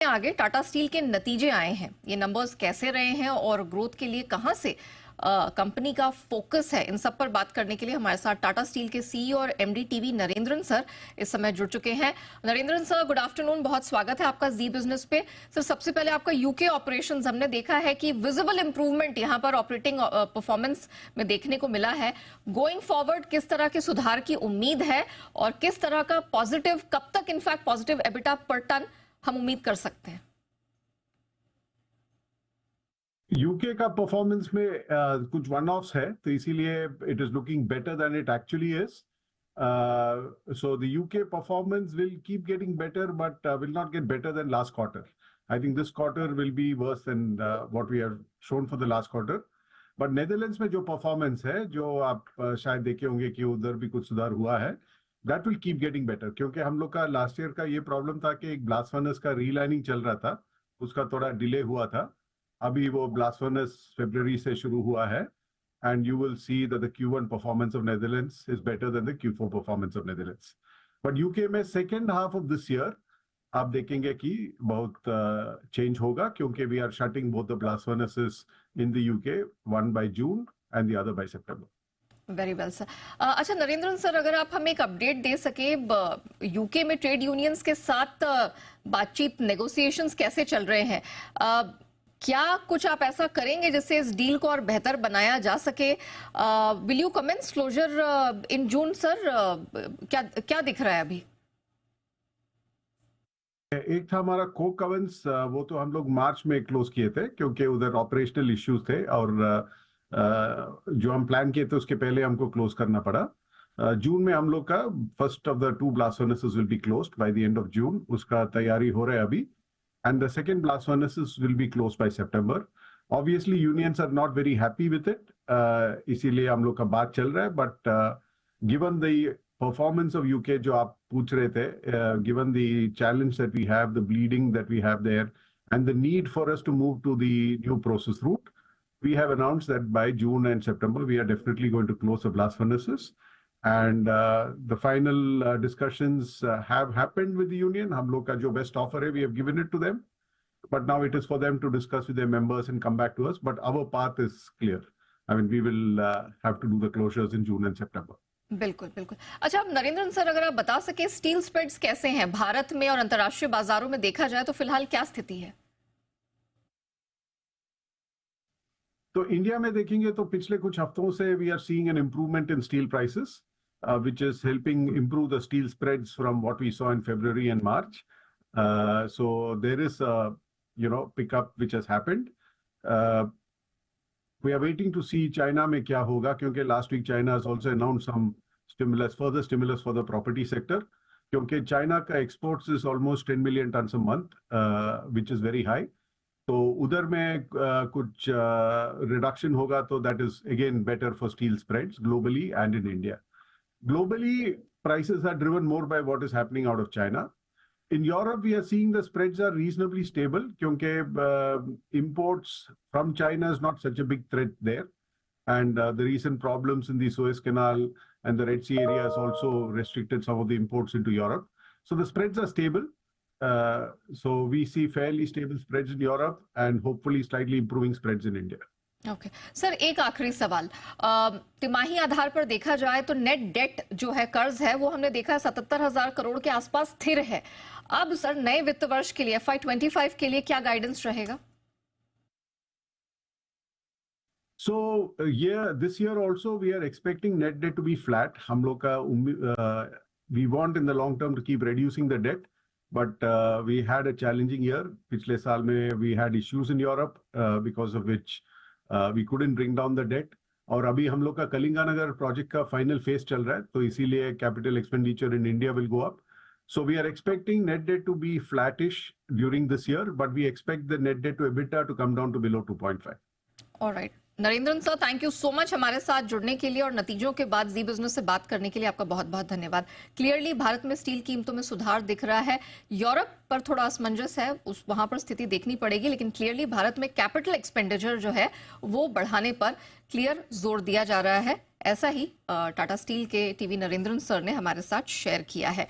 आगे टाटा स्टील के नतीजे आए हैं, ये नंबर्स कैसे रहे हैं और ग्रोथ के लिए कहां से कंपनी का फोकस है, इन सब पर बात करने के लिए हमारे साथ टाटा स्टील के सीईओ और एमडी टीवी नरेंद्रन सर इस समय जुड़ चुके हैं। नरेंद्रन सर, गुड आफ्टरनून, बहुत स्वागत है आपका जी बिजनेस पे। सर, सबसे पहले आपका यूके ऑपरेशंस, हमने देखा है कि विजिबल इंप्रूवमेंट यहां पर ऑपरेटिंग परफॉर्मेंस में देखने को मिला है। गोइंग फॉरवर्ड किस तरह के सुधार की उम्मीद है और किस तरह का पॉजिटिव, कब तक इनफैक्ट पॉजिटिव एबिटा पर टन हम उम्मीद कर सकते हैं? यूके का परफॉर्मेंस में कुछ वन ऑफ्स है, तो इसीलिए it is looking better than it actually is. So the UK performance will keep getting better, but will not get better than last quarter. I think this quarter will be worse than what we have shown for the last quarter. But Netherlands में जो performance है, जो आप शायद देखे होंगे कि उधर भी कुछ सुधार हुआ है, that will keep getting better. क्योंकि हम लोग का लास्ट ईयर का ये प्रॉब्लम था कि एक ब्लास्ट फर्नेस का रीलाइनिंग चल रहा था, उसका थोड़ा डिले हुआ था. अभी वो ब्लास्ट फर्नेस फरवरी से शुरू हुआ है, and you will see that the Q1 performance of Netherlands is better than the Q4 performance of Netherlands. But UK में second half of this year आप देखेंगे कि बहुत change होगा, क्योंकि we are shutting both the blast furnaces in the UK, one by June and the other by September. Very well sir. अच्छा Narendran sir, अगर आप हमें एक अपडेट दे सके, यूके में ट्रेड यूनियंस के साथ बातचीत, नेगोशिएशंस कैसे चल रहे हैं? क्या कुछ आप ऐसा करेंगे जिससे इस डील को और बेहतर बनाया जा सके? Will you commence closure in June sir? क्या दिख रहा है अभी? एक था हमारा कोक ओवन्स, वो तो हम लोग मार्च में क्लोज किए थे, क्योंकि उधर ऑपरेशनल इश्यूज थे और जो हम प्लान किए थे उसके पहले हमको क्लोज करना पड़ा. जून में हम लोग का first of the 2 blast furnaces will be closed by the end of June. उसका तैयारी हो रहा है अभी. And the second blast furnaces will be closed by September. Obviously, unions are not very happy with it. इसीलिए हम लोग का बात चल रहा है. But given the performance of UK जो आप पूछ रहे थे, given the challenge that we have, the bleeding that we have there, and the need for us to move to the new process route, we have announced that by June and September we are definitely going to close the blast furnaces. And the final discussions have happened with the union. हम लोग का जो best offer है, we have given it to them. But now it is for them to discuss with their members and come back to us. But our path is clear. I mean, we will have to do the closures in June and September. बिल्कुल बिल्कुल। अच्छा, अब Narendran sir, अगर आप बता सके steel spreads कैसे हैं भारत में और अंतर्राष्ट्रीय बाजारों में देखा जाए तो फिलहाल क्या स्थिति है? तो इंडिया में देखेंगे तो पिछले कुछ हफ्तों से we are seeing an improvement in steel prices, which is helping improve the steel spreads from what we saw in February and March. So there is a pickup which has happened. We are waiting to see China में क्या होगा, क्योंकि last week China has also announced some further stimulus for the property sector. क्योंकि China का exports is almost 10 million tons a month, which is very high. तो उधर में कुछ reduction होगा, तो that is again better for steel spreads globally and in India. Globally, prices are driven more by what is happening out of China. In Europe, we are seeing the spreads are reasonably stable, क्योंकि imports from China is not such a big threat there. And the recent problems in the Suez Canal and the Red Sea area has also restricted some of the imports into Europe. So the spreads are stable. So we see fairly stable spreads in Europe and hopefully slightly improving spreads in India. Okay sir, एक आखिरी सवाल, तिमाही आधार पर देखा जाए तो net date जो है, कर्ज है, वो हमने देखा है 77,000 करोड़ के आसपास स्थिर है। अब सर, नए वित्त वर्ष के लिए FY25 के लिए क्या गाइडेंस रहेगा? So this year also we are expecting net debt to be flat. हम लोग का we want in the long term to keep reducing the debt, but we had a challenging year. पिछले साल में we had issues in Europe because of which we couldn't bring down the debt. और अभी हम लोग का Kalinganagar project का final phase चल रहा है, तो इसीलिए capital expenditure in India will go up. So we are expecting net debt to be flattish during this year, but we expect the net debt to EBITDA to come down to below 2.5. All right. Narendran sir, thank you so much हमारे साथ जुड़ने के लिए और नतीजों के बाद जी business से बात करने के लिए आपका बहुत बहुत धन्यवाद। क्लियरली भारत में स्टील कीमतों में सुधार दिख रहा है, यूरोप पर थोड़ा असमंजस है, वहां पर स्थिति देखनी पड़ेगी, लेकिन क्लियरली भारत में कैपिटल एक्सपेंडिचर जो है वो बढ़ाने पर क्लियर जोर दिया जा रहा है। ऐसा ही टाटा स्टील के टीवी नरेंद्रन सर ने हमारे साथ शेयर किया है।